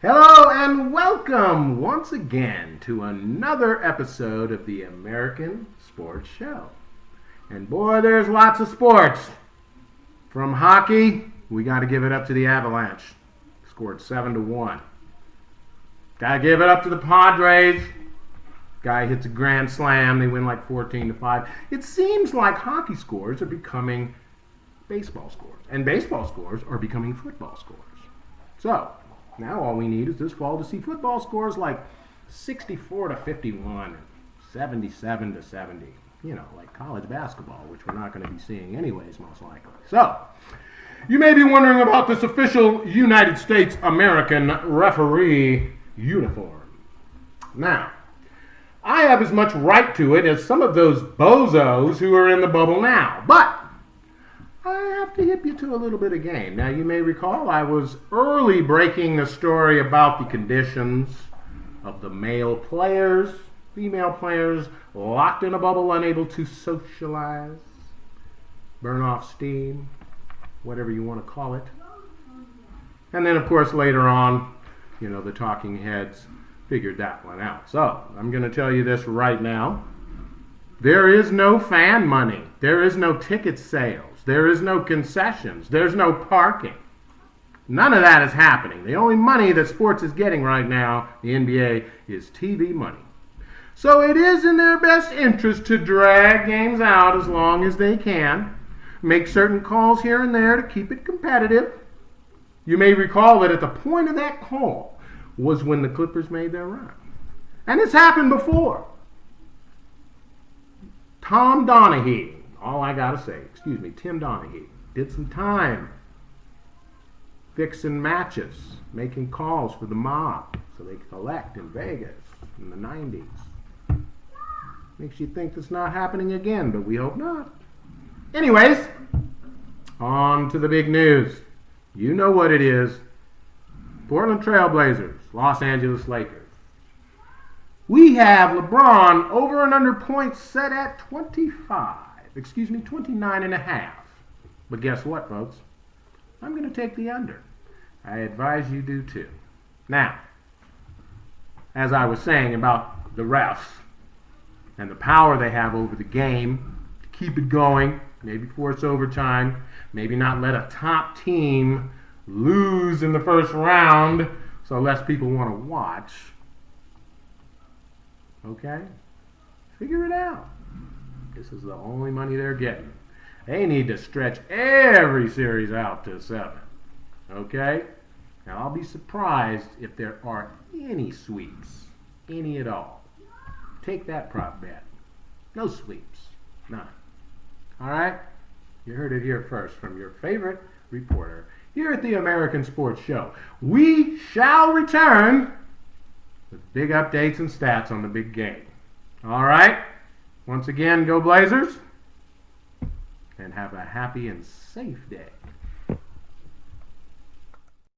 Hello and welcome once again to another episode of the American Sports Show. And boy, there's lots of sports. From hockey, we got to give it up to the Avalanche. Scored 7-1. Got to give it up to the Padres. Guy hits a grand slam. They win like 14-5. It seems like hockey scores are becoming baseball scores. And baseball scores are becoming football scores. So, now all we need is this fall to see football scores like 64-51 and 77-70. You know, like college basketball, which we're not going to be seeing anyways, most likely. So, you may be wondering about this official United States American referee uniform. Now, I have as much right to it as some of those bozos who are in the bubble now. But I have to hip you to a little bit of game. Now, you may recall I was early breaking the story about the conditions of the male players, female players locked in a bubble, unable to socialize, burn off steam, whatever you want to call it. And then, of course, later on, you know, the talking heads figured that one out. So, I'm going to tell you this right now. There is no fan money. There is no ticket sales. There is no concessions. There's no parking. None of that is happening. The only money that sports is getting right now, the NBA, is TV money. So it is in their best interest to drag games out as long as they can, make certain calls here and there to keep it competitive. You may recall that at the point of that call was when the Clippers made their run. And it's happened before. Tim Donaghy, did some time fixing matches, making calls for the mob so they could elect in Vegas in the 90s. Makes you think it's not happening again, but we hope not. Anyways, on to the big news. You know what it is. Portland Trail Blazers, Los Angeles Lakers. We have LeBron over and under points set at 29.5. But guess what, folks? I'm going to take the under. I advise you do too. Now, as I was saying about the refs and the power they have over the game to keep it going, maybe force overtime, maybe not let a top team lose in the first round so less people want to watch. Okay? Figure it out. This is the only money they're getting. They need to stretch every series out to 7. Okay? Now, I'll be surprised if there are any sweeps. Any at all. Take that prop bet. No sweeps. None. Alright? You heard it here first from your favorite reporter here at the American Sports Show. We shall return with big updates and stats on the big game. Alright? Once again, go Blazers, and have a happy and safe day.